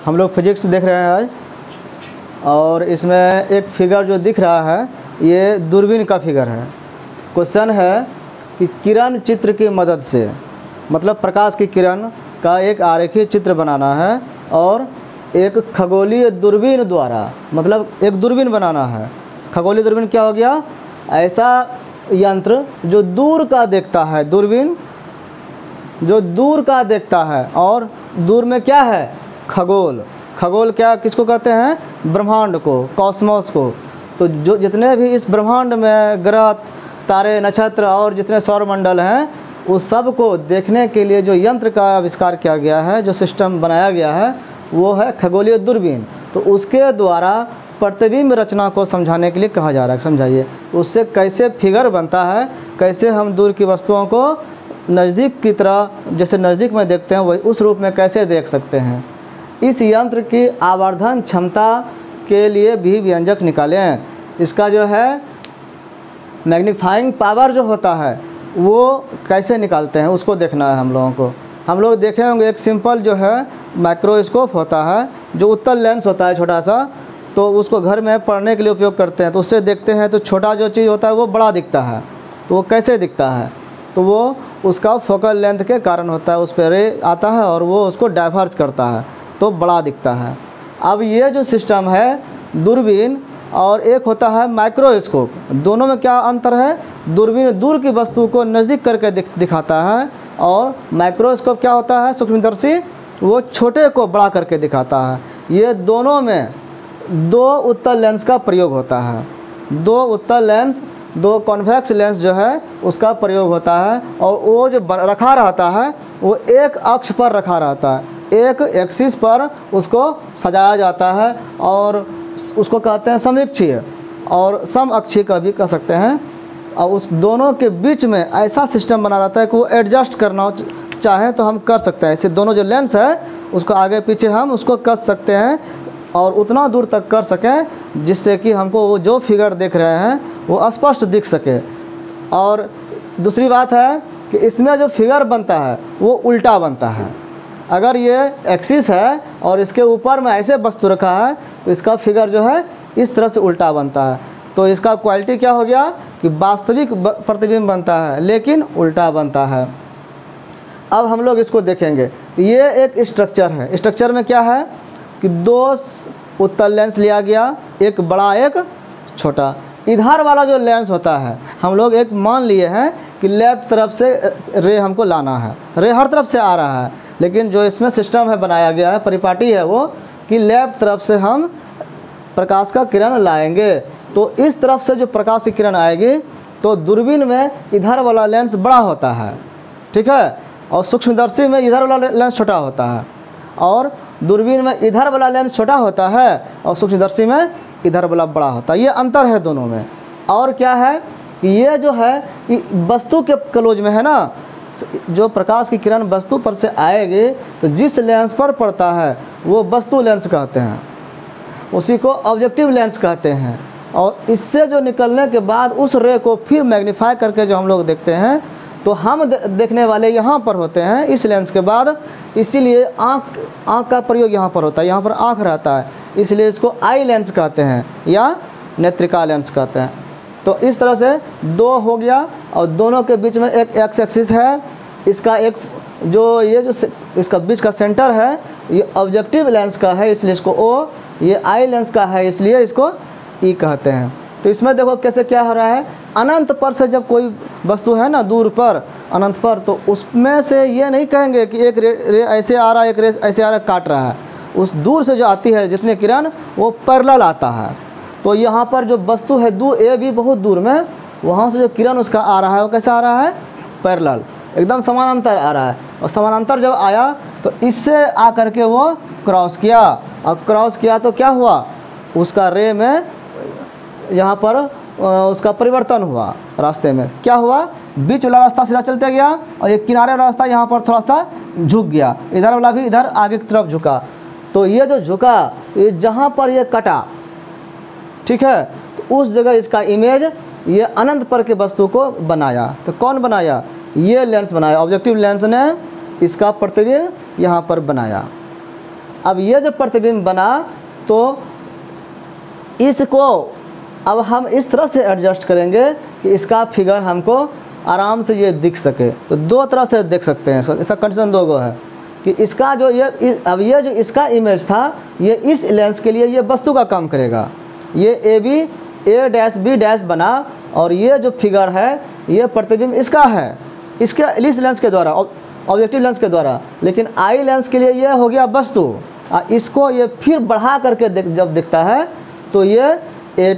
हम लोग फिजिक्स देख रहे हैं आज, और इसमें एक फिगर जो दिख रहा है ये दूरबीन का फिगर है। क्वेश्चन है कि किरण चित्र की मदद से, मतलब प्रकाश की किरण का एक आरेखीय चित्र बनाना है और एक खगोलीय दूरबीन द्वारा, मतलब एक दूरबीन बनाना है। खगोलीय दूरबीन क्या हो गया? ऐसा यंत्र जो दूर का देखता है, दूरबीन जो दूर का देखता है, और दूर में क्या है? खगोल। खगोल क्या किसको कहते हैं? ब्रह्मांड को, कॉस्मोस को। तो जो जितने भी इस ब्रह्मांड में ग्रह, तारे, नक्षत्र और जितने सौरमंडल हैं, उस सब को देखने के लिए जो यंत्र का आविष्कार किया गया है, जो सिस्टम बनाया गया है, वो है खगोलीय दूरबीन। तो उसके द्वारा प्रतिबिंब रचना को समझाने के लिए कहा जा रहा है। समझाइए उससे कैसे फिगर बनता है, कैसे हम दूर की वस्तुओं को नज़दीक की तरह, जैसे नज़दीक में देखते हैं, वही उस रूप में कैसे देख सकते हैं। इस यंत्र की आवर्धन क्षमता के लिए भी व्यंजक निकाले हैं। इसका जो है मैग्नीफाइंग पावर जो होता है वो कैसे निकालते हैं, उसको देखना है हम लोगों को। हम लोग देखे होंगे एक सिंपल जो है माइक्रोस्कोप होता है, जो उत्तल लेंस होता है छोटा सा, तो उसको घर में पढ़ने के लिए उपयोग करते हैं। तो उससे देखते हैं तो छोटा जो चीज़ होता है वो बड़ा दिखता है। तो वो कैसे दिखता है? तो वो उसका फोकल लेंथ के कारण होता है, उस पर रे आता है और वो उसको डाइवर्ज करता है, तो बड़ा दिखता है। अब ये जो सिस्टम है दूरबीन और एक होता है माइक्रोस्कोप, दोनों में क्या अंतर है? दूरबीन दूर की वस्तु को नज़दीक करके दिखाता है, और माइक्रोस्कोप क्या होता है? सूक्ष्मदर्शी, वो छोटे को बड़ा करके दिखाता है। ये दोनों में दो उत्तल लेंस का प्रयोग होता है। दो उत्तल लेंस, दो कॉन्वेक्स लेंस जो है उसका प्रयोग होता है, और वो जो रखा रहता है वो एक अक्ष पर रखा रहता है, एक एक्सिस पर उसको सजाया जाता है, और उसको कहते हैं समअक्षीय, और समअक्षीय का भी कह सकते हैं। और उस दोनों के बीच में ऐसा सिस्टम बना रहता है कि वो एडजस्ट करना चाहें तो हम कर सकते हैं। इससे दोनों जो लेंस है उसको आगे पीछे हम उसको कस सकते हैं और उतना दूर तक कर सकें जिससे कि हमको वो जो फिगर देख रहे हैं वो स्पष्ट दिख सके। और दूसरी बात है कि इसमें जो फिगर बनता है वो उल्टा बनता है। अगर ये एक्सिस है और इसके ऊपर में ऐसे वस्तु रखा है तो इसका फिगर जो है इस तरह से उल्टा बनता है। तो इसका क्वालिटी क्या हो गया कि वास्तविक प्रतिबिंब बनता है लेकिन उल्टा बनता है। अब हम लोग इसको देखेंगे। ये एक स्ट्रक्चर है। स्ट्रक्चर में क्या है कि दो उत्तल लेंस लिया गया, एक बड़ा एक छोटा। इधर वाला जो लेंस होता है हम लोग एक मान लिए हैं कि लेफ्ट तरफ से रे हमको लाना है। रे हर तरफ से आ रहा है, लेकिन जो इसमें सिस्टम है बनाया गया है, परिपाटी है वो, कि लेफ्ट तरफ से हम प्रकाश का किरण लाएंगे। तो इस तरफ से जो प्रकाश की किरण आएगी तो दूरबीन में इधर वाला लेंस बड़ा होता है, ठीक है, और सूक्ष्मदर्शी में इधर वाला लेंस छोटा होता है, और दूरबीन में इधर वाला लेंस छोटा होता है और सूक्ष्मदर्शी में इधर वाला बड़ा होता है। ये अंतर है दोनों में। और क्या है कि ये जो है वस्तु के क्लोज में है ना, जो प्रकाश की किरण वस्तु पर से आएगी तो जिस लेंस पर पड़ता है वो वस्तु लेंस कहते हैं, उसी को ऑब्जेक्टिव लेंस कहते हैं। और इससे जो निकलने के बाद उस रे को फिर मैग्नीफाई करके जो हम लोग देखते हैं तो हम देखने वाले यहाँ पर होते हैं इस लेंस के बाद। इसीलिए आँख का प्रयोग यहाँ पर होता है, यहाँ पर आँख रहता है, इसलिए इसको आई लेंस कहते हैं या नेत्रिका लेंस कहते हैं। तो इस तरह से दो हो गया, और दोनों के बीच में एक एक्स एक्सिस है। इसका एक जो ये जो इसका बीच का सेंटर है ये ऑब्जेक्टिव लेंस का है, इसलिए इसको ओ। ये आई लेंस का है इसलिए इसको ई कहते हैं। तो इसमें देखो कैसे क्या हो रहा है, अनंत पर से जब कोई वस्तु है ना दूर पर, अनंत पर, तो उसमें से ये नहीं कहेंगे कि एक रे ऐसे आ रहा है, एक रे ऐसे आ रहा है, काट रहा है। उस दूर से जो आती है जितने किरण वो पैरेलल आता है। तो यहाँ पर जो वस्तु है ए भी बहुत दूर में, वहाँ से जो किरण उसका आ रहा है वो कैसा आ रहा है? पैरेलल, एकदम समानांतर आ रहा है। और समानांतर जब आया तो इससे आ करके वो क्रॉस किया, और क्रॉस किया तो क्या हुआ, उसका रे में यहाँ पर उसका परिवर्तन हुआ। रास्ते में क्या हुआ, बीच वाला रास्ता सीधा चलते गया और ये किनारे वाला रास्ता यहाँ पर थोड़ा सा झुक गया, इधर वाला भी इधर आगे की तरफ झुका। तो ये जो झुका, ये जहाँ पर ये कटा, ठीक है, तो उस जगह इसका इमेज ये अनंत पर के वस्तु को बनाया। तो कौन बनाया? ये लेंस बनाया, ऑब्जेक्टिव लेंस ने इसका प्रतिबिंब यहाँ पर बनाया। अब ये जो प्रतिबिंब बना तो इसको अब हम इस तरह से एडजस्ट करेंगे कि इसका फिगर हमको आराम से ये दिख सके। तो दो तरह से देख सकते हैं, इसका कंडीशन दो गो है कि इसका जो अब ये जो इसका इमेज था ये इस लेंस के लिए ये वस्तु का काम करेगा, ये ए डैश बी डैश बना और ये जो फिगर है ये प्रतिबिंब इसका है, इसके इस लेंस के द्वारा, ऑब्जेक्टिव लेंस के द्वारा। लेकिन आई लेंस के लिए ये हो गया वस्तु, इसको ये फिर बढ़ा करके जब दिखता है तो ये ए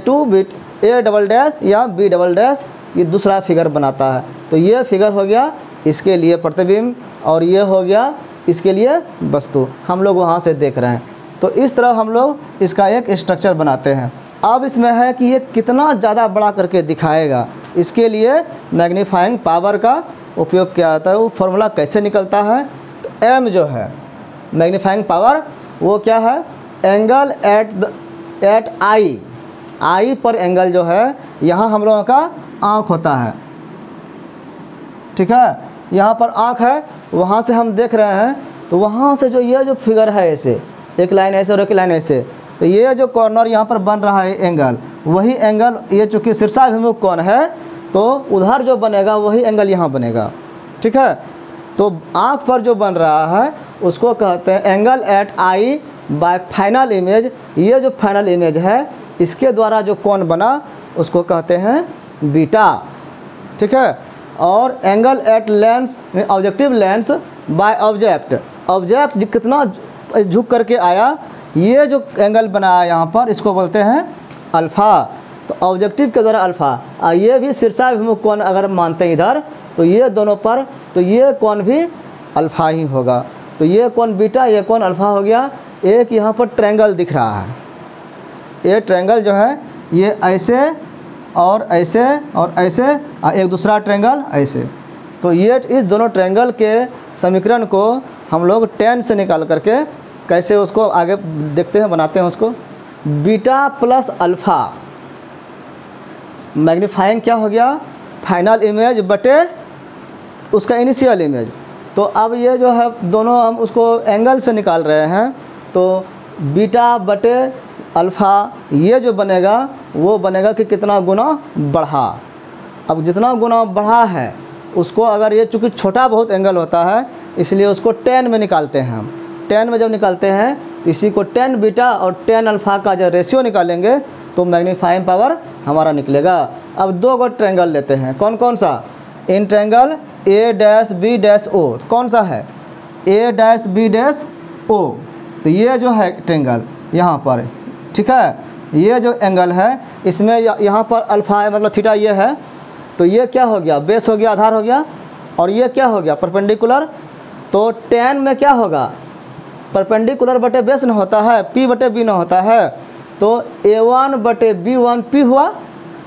डबल डैश या बी डबल डैश ये दूसरा फिगर बनाता है। तो ये फिगर हो गया इसके लिए प्रतिबिंब और ये हो गया इसके लिए वस्तु, हम लोग वहाँ से देख रहे हैं। तो इस तरह हम लोग इसका एक स्ट्रक्चर बनाते हैं। अब इसमें है कि ये कितना ज़्यादा बड़ा करके दिखाएगा, इसके लिए मैग्नीफाइंग पावर का उपयोग किया जाता है। वो फार्मूला कैसे निकलता है, तो एम जो है मैग्नीफाइंग पावर वो क्या है, एंगल एट आई पर एंगल जो है, यहाँ हम लोगों का आँख होता है, ठीक है, यहाँ पर आँख है, वहाँ से हम देख रहे हैं तो वहाँ से जो ये जो फिगर है ऐसे एक लाइन ऐसे और एक लाइन ऐसे, तो ये जो कॉर्नर यहाँ पर बन रहा है एंगल, वही एंगल ये चूँकि शीर्षाभिमुख कोण है तो उधर जो बनेगा वही एंगल यहाँ बनेगा, ठीक है। तो आँख पर जो बन रहा है उसको कहते हैं angle at eye by final image. ये जो फाइनल इमेज है इसके द्वारा जो कोण बना उसको कहते हैं बीटा, ठीक है। और angle at lens objective lens by object कितना झुक करके आया, ये जो एंगल बनाया यहाँ पर इसको बोलते हैं अल्फ़ा। तो ऑब्जेक्टिव के द्वारा अल्फ़ा, ये भी शीर्षाभिमुख कोण अगर मानते हैं इधर तो ये दोनों पर, तो ये कोण भी अल्फ़ा ही होगा। तो ये कोण बीटा, ये कोण अल्फ़ा हो गया। एक यहाँ पर ट्रायंगल दिख रहा है, ये ट्रायंगल जो है ये ऐसे और ऐसे और ऐसे, एक दूसरा ट्रायंगल ऐसे। तो ये इस दोनों ट्रायंगल के समीकरण को हम लोग tan से निकाल करके कैसे उसको आगे देखते हैं, बनाते हैं उसको। बीटा प्लस अल्फ़ा मैग्नीफाइंग क्या हो गया, फाइनल इमेज बटे उसका इनिशियल इमेज। तो अब ये जो है दोनों हम उसको एंगल से निकाल रहे हैं, तो बीटा बटे अल्फ़ा ये जो बनेगा वो बनेगा कि कितना गुना बढ़ा। अब जितना गुना बढ़ा है उसको अगर ये चूँकि छोटा बहुत एंगल होता है इसलिए उसको tan में निकालते हैं हम। tan में जब निकालते हैं तो इसी को tan बीटा और tan अल्फ़ा का जो रेशियो निकालेंगे तो मैग्नीफाइंग पावर हमारा निकलेगा। अब दो गो ट्रायंगल लेते हैं, कौन कौन सा, in triangle A dash B dash O, कौन सा है A dash B dash O. तो ये जो है ट्रायंगल यहाँ पर, ठीक है, ये जो एंगल है इसमें यहाँ पर अल्फ़ा है मतलब थीटा ये है, तो ये क्या हो गया, बेस हो गया, आधार हो गया, और ये क्या हो गया परपेंडिकुलर। तो tan में क्या होगा, परपेंडिकुलर बटे बेस न होता है, p बटे b न होता है, तो a1 बटे b1 p हुआ,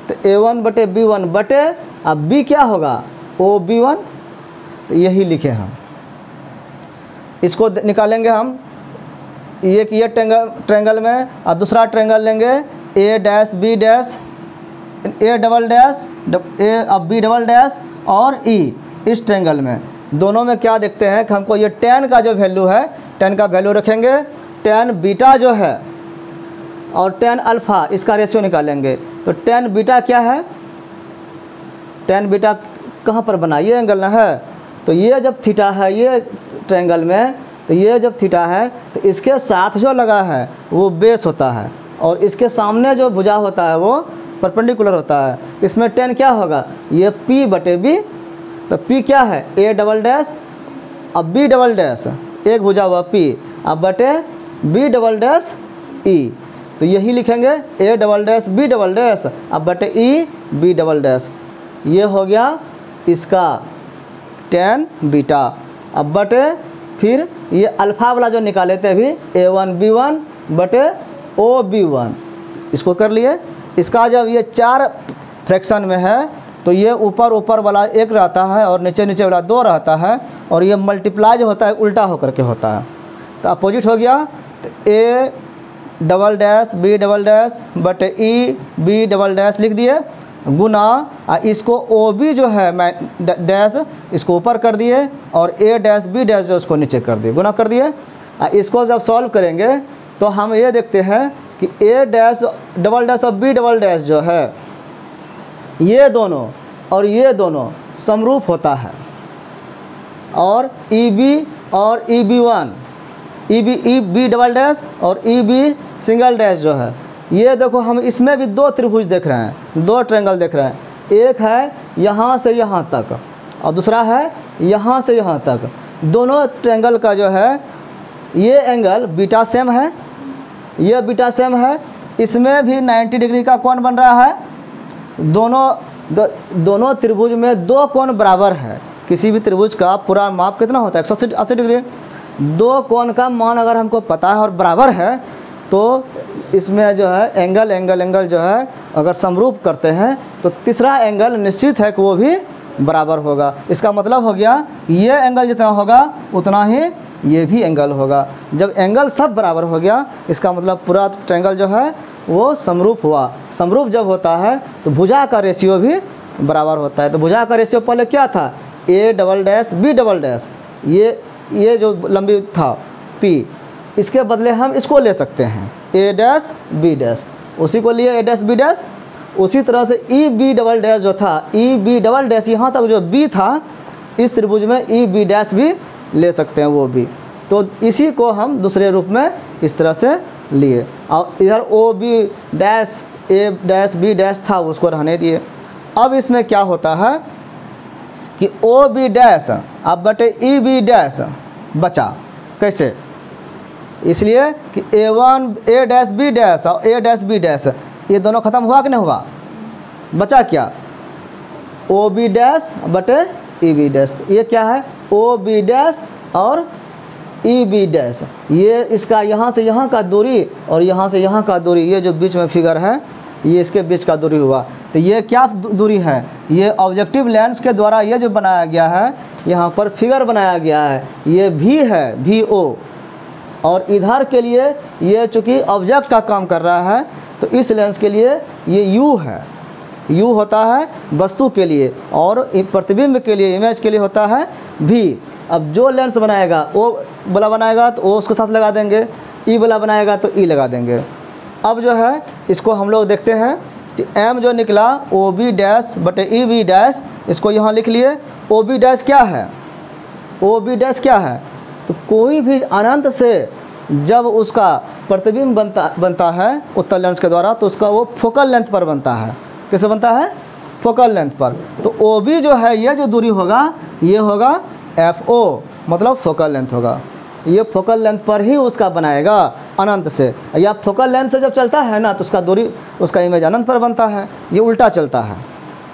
तो a1 बटे b1 बटे अब b क्या होगा OB1। तो यही लिखे हम, इसको निकालेंगे हम एक ये ट्रायंगल में, और दूसरा ट्रायंगल लेंगे A dash B dash A double dash A अब बी डबल डैश और ई। इस ट्रायंगल में दोनों में क्या देखते हैं कि हमको ये tan का जो वैल्यू है, tan का वैल्यू रखेंगे, tan बीटा जो है और tan अल्फ़ा इसका रेशियो निकालेंगे। तो tan बीटा क्या है, tan बीटा कहाँ पर बना, ये एंगल ना है, तो ये जब थीटा है ये ट्रायंगल में, तो ये जब थीटा है तो इसके साथ जो लगा है वो बेस होता है और इसके सामने जो भुजा होता है वो परपेंडिकुलर होता है। इसमें tan क्या होगा, ये p बटे b, तो p क्या है a डबल डैश अब b डबल डैश, एक भुजा हुआ p अब बटे b डबल डैश e। तो यही लिखेंगे a double dash b double dash अब बटे e b डबल डैश। ये हो गया इसका tan बीटा। अब बटे फिर ये अल्फ़ा वाला जो निकाले थे अभी a1 b1 बटे OB1, इसको कर लिए। इसका जब ये 4 फ्रैक्शन में है तो ये ऊपर ऊपर वाला 1 रहता है और नीचे नीचे वाला 2 रहता है, और ये मल्टीप्लाई जो होता है उल्टा होकर के होता है, तो अपोजिट हो गया। तो A double dash B double dash बटे ई बी डबल डैश लिख दिए, गुना इसको ओ बी जो है डैश इसको ऊपर कर दिए और ए डैश बी डैश जो उसको नीचे कर दिए, गुना कर दिए। इसको जब सॉल्व करेंगे तो हम ये देखते हैं कि ए डैश डबल डैश और बी डबल डैश जो है ये दोनों और ये दोनों समरूप होता है, और ई बी और E B one, E B double dash और ई बी सिंगल डैश जो है ये देखो, हम इसमें भी दो त्रिभुज देख रहे हैं, दो ट्रायंगल देख रहे हैं। एक है यहाँ से यहाँ तक और दूसरा है यहाँ से यहाँ तक। दोनों ट्रायंगल का जो है ये एंगल बीटा सेम है, ये बीटा सेम है। इसमें भी 90 डिग्री का कोण बन रहा है। दोनों त्रिभुज में दो कोण बराबर है। किसी भी त्रिभुज का पूरा माप कितना होता है 180 डिग्री। दो कोण का मान अगर हमको पता है और बराबर है तो इसमें जो है एंगल जो है अगर समरूप करते हैं तो तीसरा एंगल निश्चित है कि वो भी बराबर होगा। इसका मतलब हो गया ये एंगल जितना होगा उतना ही ये भी एंगल होगा। जब एंगल सब बराबर हो गया इसका मतलब पूरा ट्रायंगल जो है वो समरूप हुआ। समरूप जब होता है तो भुजा का रेशियो भी बराबर होता है। तो भुजा का रेशियो पहले क्या था, A double dash B double dash, ये जो लंबी था पी, इसके बदले हम इसको ले सकते हैं ए डैश बी डैश, उसी को लिए ए डैश बी डैश। उसी तरह से ई बी डबल डैश जो था, ई बी डबल डैश यहाँ तक जो बी था इस त्रिभुज में ई बी डैश भी ले सकते हैं वो भी। तो इसी को हम दूसरे रूप में इस तरह से लिए, और इधर ओ बी डैश ए डैश बी डैश था उसको रहने दिए। अब इसमें क्या होता है कि ओ बी डैश अब बटे ई बी डैश बचा। कैसे? इसलिए कि ए डैश बी डैश और ए डैश बी डैश ये दोनों खत्म हुआ कि नहीं हुआ, बचा क्या, ओ बी डैश बटे ई बी डैश। ये क्या है, ओ बी डैश और ई बी डैश। ये इसका यहाँ से यहाँ का दूरी और यहाँ से यहाँ का दूरी, ये जो बीच में फिगर है ये इसके बीच का दूरी हुआ। तो ये क्या दूरी है, ये ऑब्जेक्टिव लेंस के द्वारा ये जो बनाया गया है यहाँ पर फिगर बनाया गया है ये भी है भी ओ, और इधर के लिए ये चूँकि ऑब्जेक्ट का काम कर रहा है तो इस लेंस के लिए ये यू है। यू होता है वस्तु के लिए और प्रतिबिंब के लिए इमेज के लिए होता है भी। अब जो लेंस बनाएगा ओ वाला बनाएगा तो ओ उसके साथ लगा देंगे, ई वाला बनाएगा तो ई लगा देंगे। अब जो है इसको हम लोग देखते हैं कि एम जो निकला ओ बी डैश बटे ई बी डैश, इसको यहाँ लिख लिए। ओ बी डैश क्या है, ओ बी डैश क्या है, तो कोई भी अनंत से जब उसका प्रतिबिंब बनता है उत्तल लेंस के द्वारा तो उसका वो फोकल लेंथ पर बनता है। कैसे बनता है, फोकल लेंथ पर। तो ओ बी जो है ये जो दूरी होगा ये होगा एफ ओ, मतलब फोकल लेंथ होगा। ये फोकल लेंथ पर ही उसका बनाएगा अनंत से, या फोकल लेंथ से जब चलता है ना तो उसका दूरी उसका इमेज अनंत पर बनता है। ये उल्टा चलता है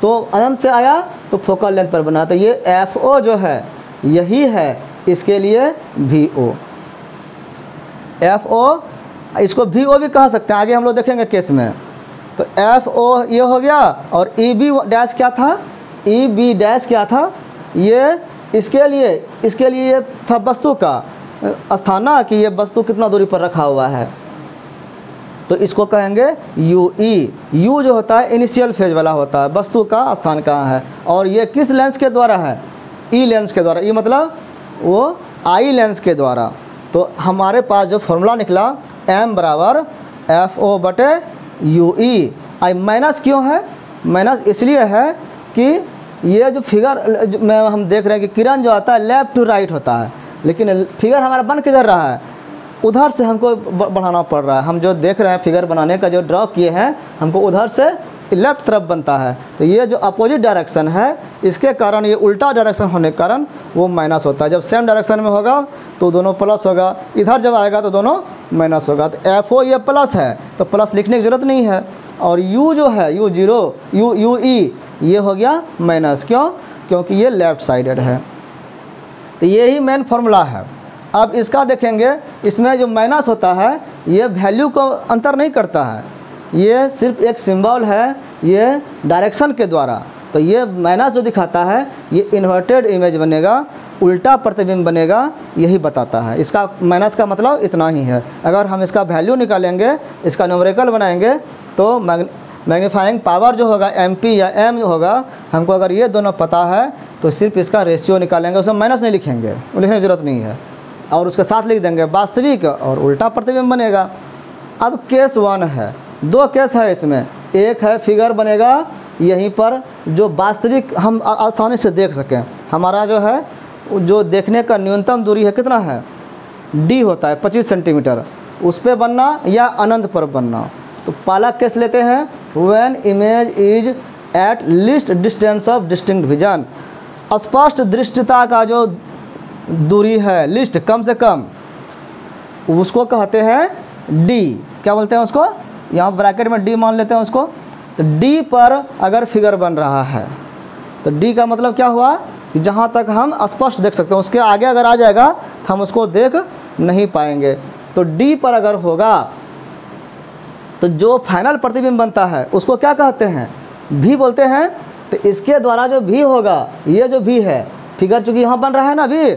तो अनंत से आया तो फोकल लेंथ पर बना। तो ये एफ ओ जो है यही है इसके लिए भी ओ, एफ ओ, इसको भी ओ भी कह सकते हैं, आगे हम लोग देखेंगे केस में। तो एफ ओ ये हो गया, और ई बी डैश क्या था, ई बी डैश क्या था, ये इसके लिए ये था वस्तु का स्थान ना, कि ये वस्तु कितना दूरी पर रखा हुआ है, तो इसको कहेंगे यू ई। यू जो होता है इनिशियल फेज वाला होता है, वस्तु का स्थान कहाँ है, और ये किस लेंस के द्वारा है, ई लेंस के द्वारा। ई मतलब वो आई लेंस के द्वारा। तो हमारे पास जो फॉर्मूला निकला m बराबर एफ ओ बटे यू ई। आई माइनस क्यों है, माइनस इसलिए है कि ये जो फिगर में हम देख रहे हैं कि किरण जो आता है लेफ़्ट टू राइट होता है, लेकिन फिगर हमारा बन किधर रहा है, उधर से हमको बढ़ाना पड़ रहा है। हम जो देख रहे हैं फिगर बनाने का जो ड्रॉ किए हैं हमको उधर से लेफ्ट तरफ बनता है। तो ये जो अपोजिट डायरेक्शन है इसके कारण, ये उल्टा डायरेक्शन होने के कारण वो माइनस होता है। जब सेम डायरेक्शन में होगा तो दोनों प्लस होगा, इधर जब आएगा तो दोनों माइनस होगा। तो एफ ओ ये प्लस है तो प्लस लिखने की ज़रूरत नहीं है, और यू जो है यू जीरो यू ई ये हो गया माइनस। क्यों, क्योंकि ये लेफ़्ट साइडेड है। तो यही मेन फार्मूला है। अब इसका देखेंगे, इसमें जो माइनस होता है ये वैल्यू को अंतर नहीं करता है, ये सिर्फ एक सिंबल है ये डायरेक्शन के द्वारा। तो ये माइनस जो दिखाता है ये इन्वर्टेड इमेज बनेगा, उल्टा प्रतिबिंब बनेगा, यही बताता है। इसका माइनस का मतलब इतना ही है। अगर हम इसका वैल्यू निकालेंगे, इसका न्यूमेरिकल बनाएंगे तो मैग्नीफाइंग पावर जो होगा MP या M जो होगा, हमको अगर ये दोनों पता है तो सिर्फ इसका रेशियो निकालेंगे, उसमें माइनस नहीं लिखेंगे, लिखने की ज़रूरत नहीं है। और उसके साथ लिख देंगे वास्तविक और उल्टा प्रतिबिंब बनेगा। अब केस 1 है, 2 केस है इसमें। एक है फिगर बनेगा यहीं पर जो वास्तविक हम आसानी से देख सकें। हमारा जो है जो देखने का न्यूनतम दूरी है कितना है, डी होता है 25 सेंटीमीटर, उस पर बनना या अनंत पर बनना। तो पहला केस लेते हैं, when image is at least distance of distinct vision. स्पष्ट दृष्टिता का जो दूरी है, लिस्ट कम से कम, उसको कहते हैं डी। क्या बोलते हैं उसको, यहाँ ब्रैकेट में डी मान लेते हैं उसको। तो डी पर अगर फिगर बन रहा है तो डी का मतलब क्या हुआ कि जहाँ तक हम स्पष्ट देख सकते हैं, उसके आगे अगर आ जाएगा तो हम उसको देख नहीं पाएंगे। तो डी पर अगर होगा तो जो फाइनल प्रतिबिंब बनता है उसको क्या कहते हैं, भी बोलते हैं। तो इसके द्वारा जो भी होगा, ये जो भी है, फिगर चूँकि यहाँ बन रहा है ना भी,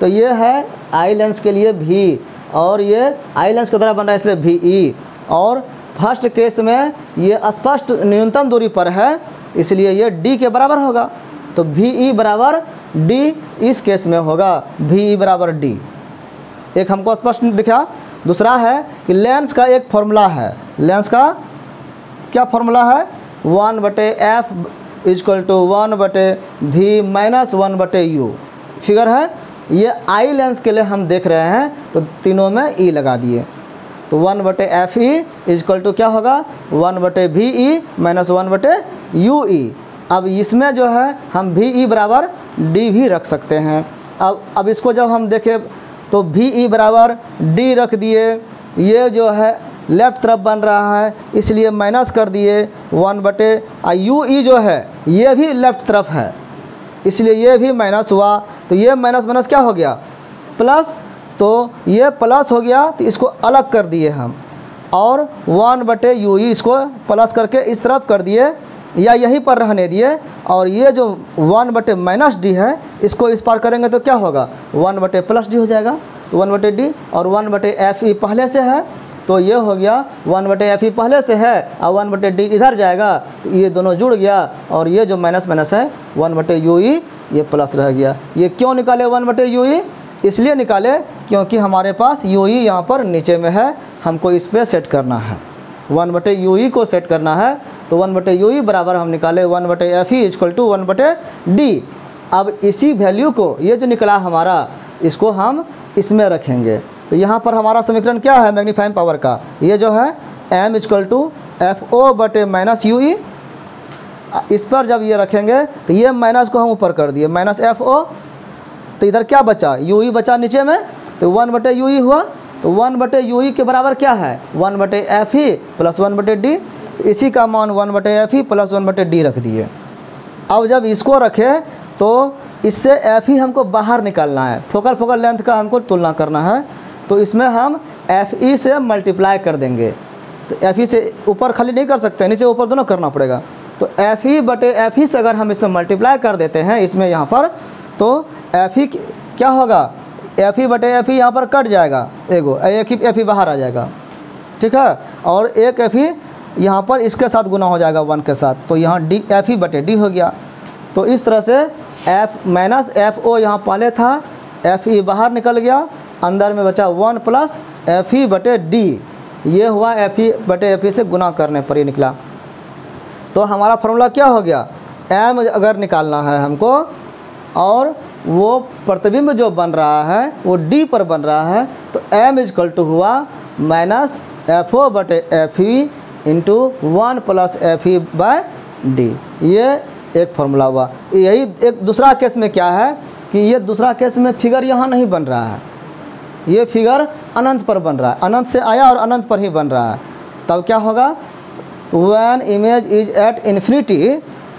तो ये है आई लेंस के लिए भी, और ये आई लेंस के द्वारा बन रहा है इसलिए भी ई। और फर्स्ट केस में ये स्पष्ट न्यूनतम दूरी पर है इसलिए ये डी के बराबर होगा। तो भी ई बराबर डी इस केस में होगा, भी ई बराबर डी। एक हमको स्पष्ट दिखा। दूसरा है कि लेंस का एक फॉर्मूला है। लेंस का क्या फॉर्मूला है, 1/f equal to 1/v minus 1/u। Figure है ये आई लेंस के लिए हम देख रहे हैं तो तीनों में ई लगा दिए। तो 1/fe इजक्वल टू क्या होगा, 1/ve माइनस 1/ue। अब इसमें जो है हम ve बराबर डी भी रख सकते हैं। अब इसको जब हम देखें तो ve बराबर डी रख दिए, ये जो है लेफ़्ट तरफ बन रहा है इसलिए माइनस कर दिए 1/ue जो है ये भी लेफ़्ट तरफ है इसलिए ये भी माइनस हुआ। तो ये माइनस माइनस क्या हो गया, प्लस। तो ये प्लस हो गया तो इसको अलग कर दिए हम, और 1/ue इसको प्लस करके इस तरफ कर दिए या यहीं पर रहने दिए। और ये जो 1/-d है इसको इस पार करेंगे तो क्या होगा, 1/+d हो जाएगा। तो 1/d और 1/fe पहले से है तो ये हो गया 1/fe पहले से है और 1/d इधर जाएगा तो ये दोनों जुड़ गया, और ये जो माइनस माइनस है 1/ue ये प्लस रह गया। ये क्यों निकाले 1/ue, इसलिए निकाले क्योंकि हमारे पास ue यहाँ पर नीचे में है, हमको इस पर सेट करना है, 1/ue को सेट करना है। तो 1/ue बराबर हम निकाले 1/fe इजक्वल टू 1/d। अब इसी वैल्यू को, ये जो निकला हमारा, इसको हम इसमें रखेंगे। तो यहाँ पर हमारा समीकरण क्या है मैग्नीफाइंग पावर का, ये जो है m इजक्वल टू FO/-UE। इस पर जब ये रखेंगे तो ये माइनस को हम ऊपर कर दिए, माइनस FO। तो इधर क्या बचा, UE बचा नीचे में, तो 1/UE हुआ। तो 1/UE के बराबर क्या है, 1/fe प्लस 1/d। तो इसी का मान 1/fe प्लस 1/d रख दिए। अब जब इसको रखें तो इससे fe हमको बाहर निकालना है, फोकल लेंथ का हमको तुलना करना है। तो इसमें हम fe से मल्टीप्लाई कर देंगे। तो fe से ऊपर खाली नहीं कर सकते, नीचे ऊपर दोनों करना पड़ेगा। तो fe/fe से अगर हम इससे मल्टीप्लाई कर देते हैं इसमें यहाँ पर, तो fe क्या होगा, fe/fe यहाँ पर कट जाएगा, एक ही fe बाहर आ जाएगा, ठीक है। और एक fe यहाँ पर इसके साथ गुना हो जाएगा 1 के साथ, तो यहाँ fe/d हो गया। तो इस तरह से -FO यहाँ पहले था, fe बाहर निकल गया, अंदर में बचा 1 प्लस fe/d। ये हुआ fe/fe से गुना करने पर ही निकला। तो हमारा फार्मूला क्या हो गया, m अगर निकालना है हमको और वो प्रतिबिंब जो बन रहा है वो d पर बन रहा है, तो m इजक्वल टू हुआ minus FO/fe into 1 plus fe/d। ये एक फार्मूला हुआ। यही एक दूसरा केस में क्या है कि ये दूसरा केस में फिगर यहाँ नहीं बन रहा है, ये फिगर अनंत पर बन रहा है, अनंत से आया और अनंत पर ही बन रहा है। तब क्या होगा, when image is at infinity,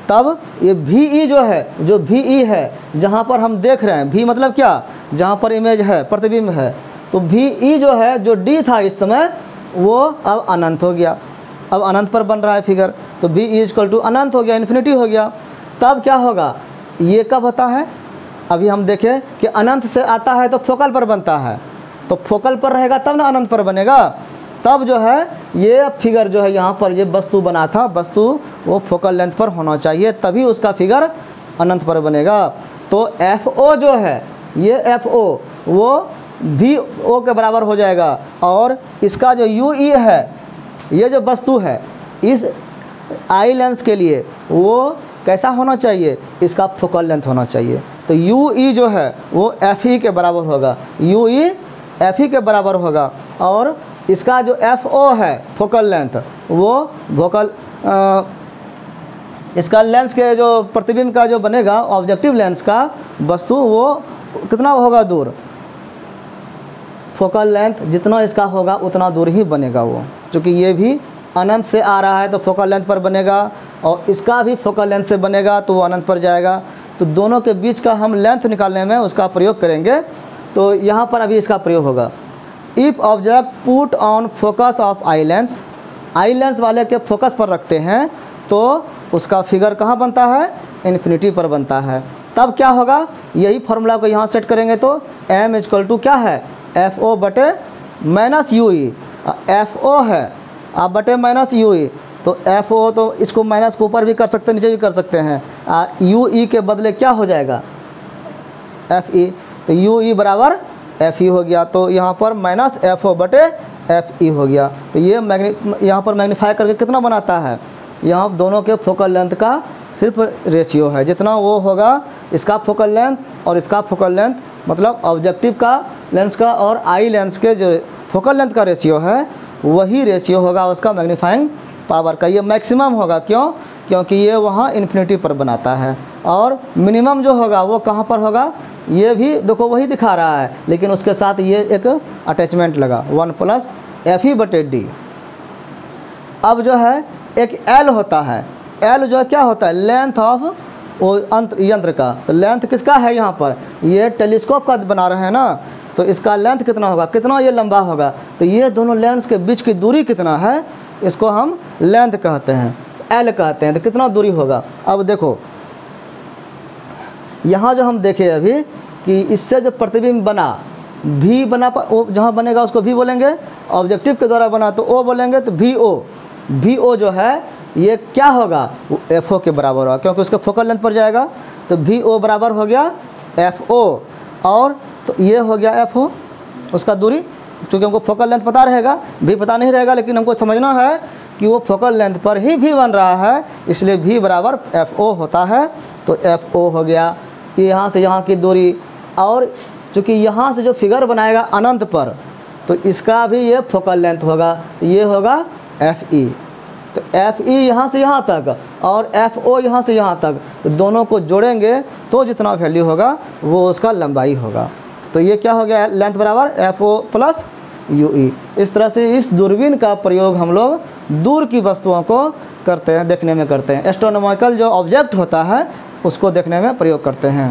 तब ये VE जो है, जो VE है जहाँ पर हम देख रहे हैं, V मतलब क्या, जहाँ पर इमेज है, प्रतिबिंब है, तो VE जो है, जो D था इस समय, वो अब अनंत हो गया, अब अनंत पर बन रहा है फिगर। तो VE इजक्वल टू अनंत हो गया, इन्फिनिटी हो गया। तब क्या होगा, ये कब होता है, अभी हम देखें कि अनंत से आता है तो फोकल पर बनता है, तो फोकल पर रहेगा तब ना अनंत पर बनेगा। तब जो है ये फिगर जो है यहाँ पर ये वस्तु बना था, वस्तु वो फोकल लेंथ पर होना चाहिए, तभी उसका फिगर अनंत पर बनेगा। तो FO जो है, ये FO वो भी ओ के बराबर हो जाएगा। और इसका जो यू ई है, ये जो वस्तु है इस आई लेंस के लिए वो कैसा होना चाहिए, इसका फोकल लेंथ होना चाहिए। तो यू ई जो है वो एफ ई के बराबर होगा, यू ई एफ ई के बराबर होगा। और इसका जो एफ ओ है फोकल लेंथ, वो इसका लेंस के जो प्रतिबिंब का जो बनेगा ऑब्जेक्टिव लेंस का वस्तु, वो कितना होगा दूर, फोकल लेंथ जितना इसका होगा उतना दूर ही बनेगा वो, क्योंकि ये भी अनंत से आ रहा है तो फोकल लेंथ पर बनेगा, और इसका भी फोकल लेंथ से बनेगा तो वो अनंत पर जाएगा। तो दोनों के बीच का हम लेंथ निकालने में उसका प्रयोग करेंगे। तो यहाँ पर अभी इसका प्रयोग होगा, if object put on focus of eye lens वाले के फोकस पर रखते हैं तो उसका फिगर कहाँ बनता है, इन्फिनिटी पर बनता है। तब क्या होगा, यही फार्मूला को यहाँ सेट करेंगे तो m इक्वल टू क्या है, एफ ओ बटे minus U E, F O है आप बटे माइनस यू ई, तो एफ ओ तो इसको माइनस को ऊपर भी कर सकते हैं नीचे भी कर सकते हैं, यू ई के बदले क्या हो जाएगा एफ ई, तो यू ई बराबर एफ ई हो गया। तो यहाँ पर माइनस एफ ओ बटे एफ ई हो गया। तो ये यहाँ पर मैग्नीफाई करके कितना बनाता है, यहाँ दोनों के फोकल लेंथ का सिर्फ रेशियो है, जितना वो होगा इसका फोकल लेंथ और इसका फोकल लेंथ, मतलब ऑब्जेक्टिव का लेंस का और आई लेंस के जो फोकल लेंथ का रेशियो है वही रेशियो होगा उसका मैग्नीफाइंग पावर का। ये मैक्सिमम होगा, क्यों, क्योंकि ये वहाँ इन्फिनिटी पर बनाता है। और मिनिमम जो होगा वो कहाँ पर होगा, ये भी देखो वही दिखा रहा है, लेकिन उसके साथ ये एक अटैचमेंट लगा 1 प्लस एफ ई बटे डी। अब जो है एक एल होता है, एल जो क्या होता है, लेंथ ऑफ वो यंत्र का। तो लेंथ किसका है, यहाँ पर ये टेलीस्कोप का बना रहे हैं ना, तो इसका लेंथ कितना होगा, कितना ये लंबा होगा, तो ये दोनों लेंस के बीच की दूरी कितना है, इसको हम लेंथ कहते हैं, एल कहते हैं। तो कितना दूरी होगा, अब देखो यहाँ जो हम देखे अभी कि इससे जो प्रतिबिंब बना भी बना, वो जहाँ बनेगा उसको भी बोलेंगे, ऑब्जेक्टिव के द्वारा बना तो ओ बोलेंगे। तो वी ओ जो है ये क्या होगा, वो एफ ओ के बराबर होगा, क्योंकि उसके फोकल लेंथ पर जाएगा। तो वी ओ बराबर हो गया एफ ओ, और तो ये हो गया एफ ओ उसका दूरी, क्योंकि हमको फोकल लेंथ पता रहेगा, भी पता नहीं रहेगा, लेकिन हमको समझना है कि वो फोकल लेंथ पर ही भी बन रहा है, इसलिए भी बराबर एफ ओ होता है। तो एफ ओ हो गया यहाँ से यहाँ की दूरी, और चूँकि यहाँ से जो फिगर बनाएगा अनंत पर, तो इसका भी ये फोकल लेंथ होगा, ये होगा एफ ई। तो एफ ई यहाँ से यहाँ तक और एफ ओ यहाँ से यहाँ तक, तो दोनों को जोड़ेंगे तो जितना वैल्यू होगा वो उसका लंबाई होगा। तो ये क्या हो गया, लेंथ बराबर F O plus U E. इस तरह से इस दूरबीन का प्रयोग हम लोग दूर की वस्तुओं को करते हैं, देखने में करते हैं। एस्ट्रोनॉमिकल जो ऑब्जेक्ट होता है उसको देखने में प्रयोग करते हैं।